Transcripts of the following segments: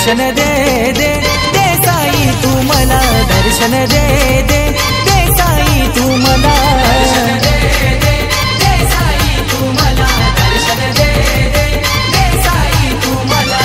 दर्शन दे दे दे साई तू मला दर्शन दे दे दे साई तू मला दर्शन दे दे दे साई तू मला दर्शन दे दे दे साई तू मला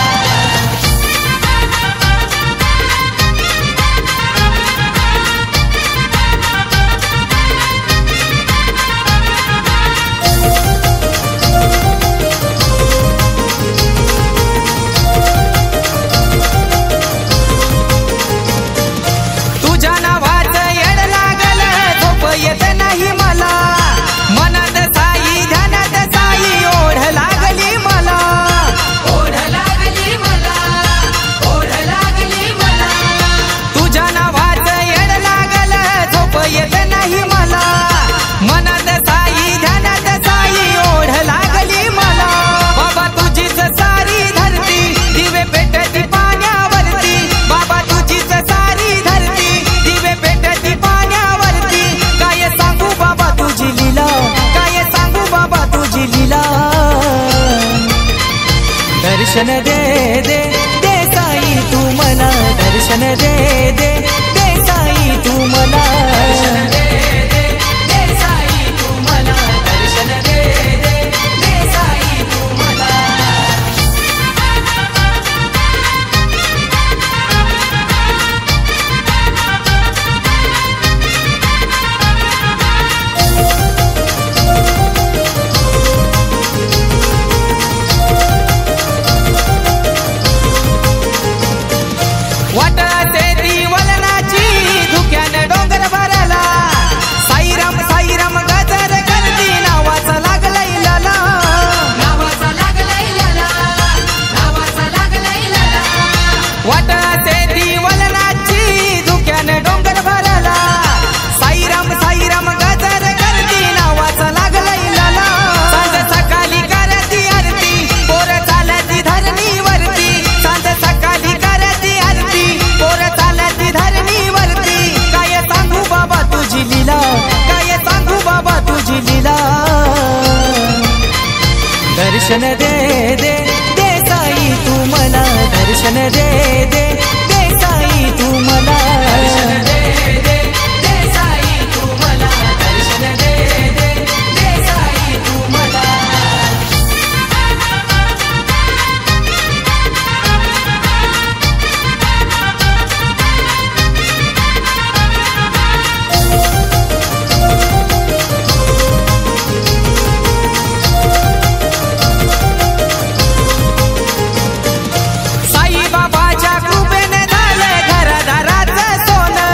दर्शन दे दे दे साई तू मला दर्शन दे दे दे साई तू मला दर्शन दे दे दे साई तू मला दर्शन दे दे दे साई तू मला वाटते ती वलनाची धुक्याने डोंगर भरला साईराम साईराम गजर गर्दी नावाचा लागलाय लाला नावाचा लागलाय लाला नावाचा लागलाय लाला वाटते ती वलनाची धुक्याने डोंगर भरला साईराम साईराम गजर गर्दी नावाचा लागलाय लाला सांज सकाळी करती आरती पोर चालती धरणीवरती सांज सकाळी करती आरती पोर चालती धरणीवरती काय सांगू बाबा तुझी लीला काय सांगू बाबा तुझी लीला दर्शन दे दे दे साई तू मला दर्शन दे दे दे साई तू मला दर्शन दे दे दे साई तू मला दर्शन दे दे दे साई तू मला साई बाबाच्या कृपेने झालं घरदाराचं सोनं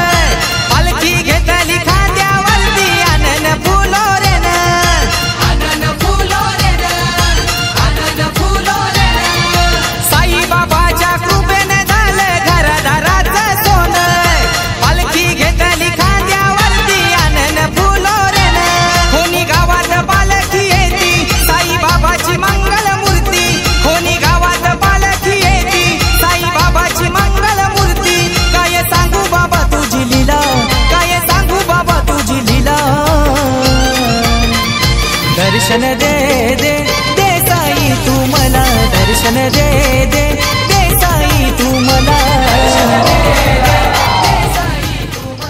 पालखी घेतली खांद्यावरती आनंद फुलोरेन आनंद फुलोरेन आनंद फुलोरेन साई बाबाच्या कृपेने झालं घरदाराचं सोनं पालखी घेतली खांद्यावरती आनंद फुलोरेन कोणी गावात पालखी येती साई बाबाची मंगल मूर्ती कोणी गावात पालखी येती साई बाबाची मंगल मूर्ती काय सांगू बाबा तुझी लीला काय सांगू बाबा तुझी लीला दर्शन दे दे दे साई तू मला दर्शन दे दे दे साई तू मला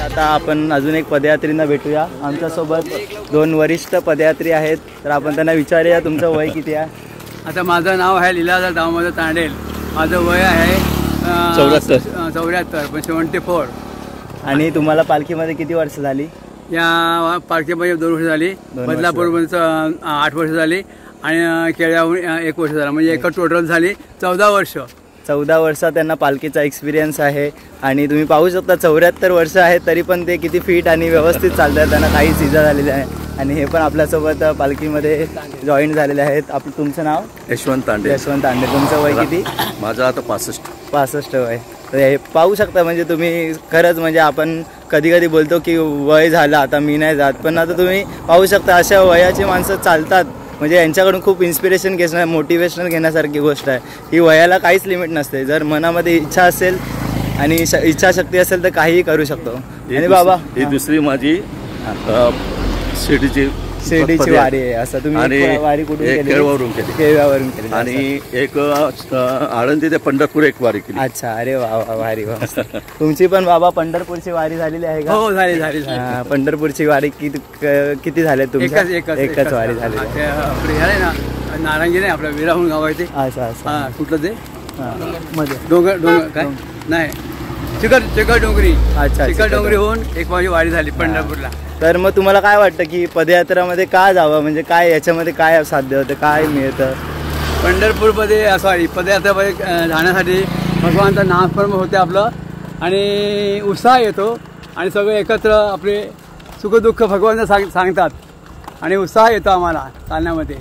आता आपण अजून एक पदयात्रींना भेटूया आमच्यासोबत दोन वरिष्ठ पदयात्री आहेत तर आपण त्यांना विचारूया तुमचं वय किती आहे आता माझं नाव आहे लीलाधर दामोदर तांडेल माझं वय आहे 74 पण 74 आणि तुम्हाला पालखीमध्ये किती वर्ष झाली या पालखीमध्ये 2 वर्ष झाली बदलापूरमध्ये 8 वर्ष झाली आणि केळ्याहून 1 वर्ष झालं म्हणजे एक टोटल झाली 14 वर्ष 14 वर्षात त्यांना पालखीचा एक्सपिरियन्स आहे आणि तुम्ही पाहू शकता 74 वर्ष आहेत तरी पण ते किती फिट आणि व्यवस्थित चालतात त्यांना काहीच इजा झालेली आहे आणि हे पण आपल्यासोबत पालखीमध्ये जॉईन झालेले आहेत तुमचं नाव यशवंत तांडे तुमचं वय किती माझं आता 65 वय तर हे पाहू शकता म्हणजे तुम्ही खरंच म्हणजे आपण कधी कधी बोलतो की वय झालं आता मी नाही जात पण आता तुम्ही पाहू शकता अशा वयाची माणसं चालतात म्हणजे यांच्याकडून खूप इन्स्पिरेशन घेणं मोटिवेशन घेण्यासारखी गोष्ट आहे ही वयाला काहीच लिमिट नसते जर मनामध्ये इच्छा असेल आणि इच्छाशक्ती असेल तर काहीही करू शकतो आणि बाबा ही दुसरी माझी शिर्डीची शिर्डीची पदयात्रा. वारी आहे असं. तुम्ही आणि एक वारी कुठून एक केली? केळवरून केली. केळव्यावरून केली आणि एक आळंदी ते पंढरपूर एक वारी केली. अच्छा, अरे वा वा, भारी वा. तुमची पण बाबा पंढरपूरची वारी झालेली आहे का? हो झाली झाली हा, पंढरपूरची वारी किती झाले तुमच्या? एकच वारी झाली. आपले हे आहे ना नारायणगी नाही आपलं विराहून गाव आहे ते. अच्छा अच्छा. हा कुठलं ते हा, मध्ये डोंगर डोंगर काय नाही चिकट डोंगरी. अच्छा, चिकट डोंगरी होऊन एक माझी वारी झाली पंढरपूरला. तर मग तुम्हाला काय वाटतं की पदयात्रामध्ये का जावं, म्हणजे काय याच्यामध्ये काय साध्य होतं, काय मिळतं? पंढरपूरमध्ये सॉरी पदयात्रेमध्ये जाण्यासाठी भगवानचं नामस्मरण होते आपलं आणि उत्साह येतो आणि सगळे एकत्र आपले सुखदुःख भगवानला सांगतात आणि उत्साह येतो आम्हाला चालण्यामध्ये.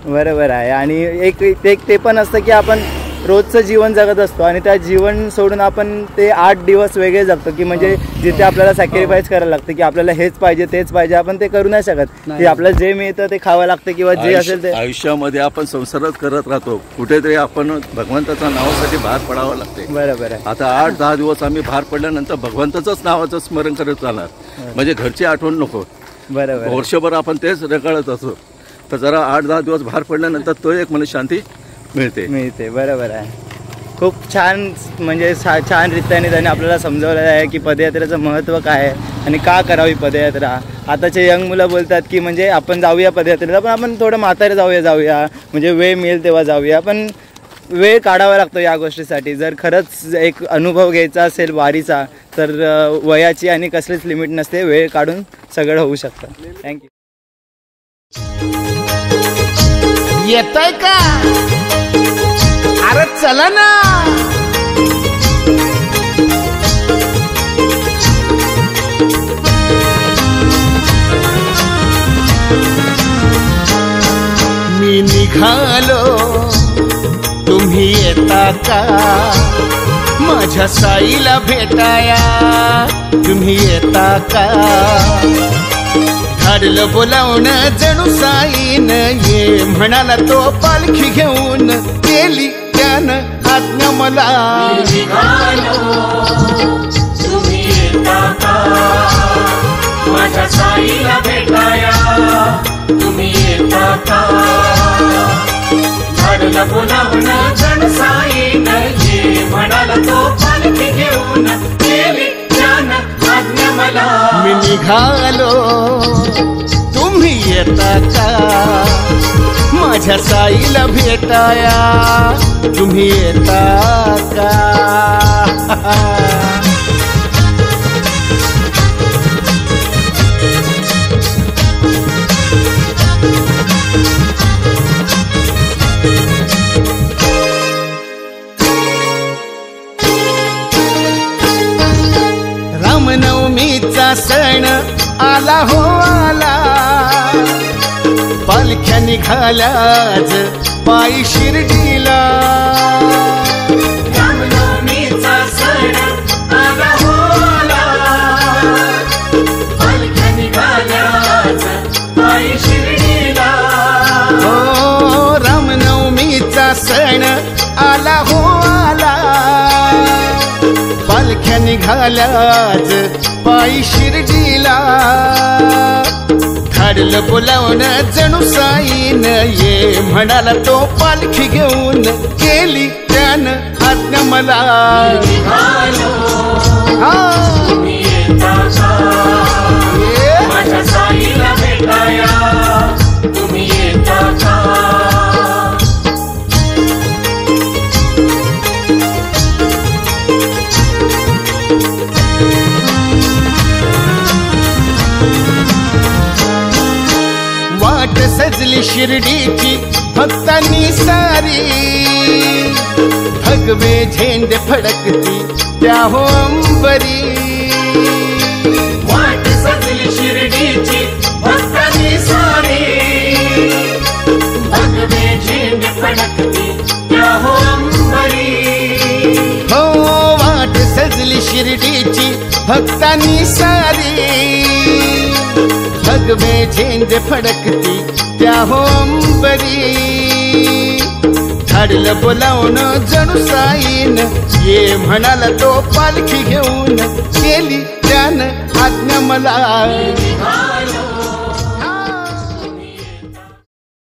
बरोबर आहे. आणि एक ते पण असतं की आपण रोजचं जीवन जगत असतो आणि त्या जीवन सोडून आपण ते 8 दिवस वेगळे जगतो की म्हणजे जिथे आपल्याला सॅक्रिफाईस करायला लागतं की आपल्याला हेच पाहिजे तेच पाहिजे, आपण ते करू नाही शकत. की आपल्याला जे मिळतं ते खावं लागतं किंवा जे असेल ते. आयुष्यामध्ये आपण संसारच करत राहतो, कुठेतरी आपण भगवंताच्या नावासाठी बाहेर पडावं लागते. बरोबर आहे. आता 8-10 दिवस आम्ही बाहेर पडल्यानंतर भगवंताचंच नावाचं स्मरण करत जाणार, म्हणजे घरची आठवण नको. बरोबर. वर्षभर आपण तेच रगळत असतो, तर जरा 8-10 दिवस बाहेर पडल्यानंतर तो एक मन शांती मिळते. बरोबर आहे. खूप छान म्हणजे छान रीतीने त्यांनी आपल्याला समजवलेलं आहे की पदयात्रेचं महत्त्व काय आहे आणि का करावी पदयात्रा. आताचे यंग मुलं बोलतात की म्हणजे आपण जाऊया पदयात्रेला, पण आपण थोडं म्हातारे जाऊया म्हणजे वेळ मिळेल तेव्हा जाऊया, पण वेळ काढावा लागतो या गोष्टीसाठी. जर खरंच एक अनुभव घ्यायचा असेल वारीचा तर वयाची आणि कसलीच लिमिट नसते, वेळ काढून सगळं होऊ शकतं. थँक्यू. येतोय का? अरे चला ना. मी निघालो, तुम्ही येता का? माझ्या साईला भेटाया तुम्ही येता का? धाडलं बोलावून जणू साईन ये म्हणाला तो पालखी घेऊन, केली त्यानं आज्ञा मला. तुम्ही येता का? माझ्या साईला भेटाया तुम्ही येता का? धाडलं बोलावून जणू साईन ये म्हणाला तो पालखी घेऊन, केली त्यानं आज्ञा मला. मी निघालो, तुम्ही येता का? माझ्या साईला भेटाया तुम्ही येता का? रामनवमीचा सण आला हो आला, पालख्या निघाल्या आज पायी शिर्डीला. रामनवमीचा सण आला हो आला, पालख्या निघाल्या आज पायी शिर्डीला. हो रामनवमीचा सण आला हो आला, पालख्या निघाल्या आज पायी शिर्डीला. धाडलं बोलावून जणू साईन ये म्हणाला तो पालखी घेऊन, केली त्यानं आज्ञा मला. तुम्ही येता का? माझ्या साईला भेटाया तुम्ही येता का? वाट सजली शिर्डीची भक्तांनी सारी, भगवे झेंडे फडकती त्या हो अंबरी. वाट सजली शिर्डीची भक्तांनी सारी, भगवे झेंडे फडकती त्या हो अंबरी. हो वाट सजली शिर्डीची भक्तांनी सारी, भगवे झेंडे फडकती त्या हो अंबरी. धाडलं बोलावून जणू साईन ये म्हणाला तो पालखी घेऊन, केली त्यानं आज्ञा मला.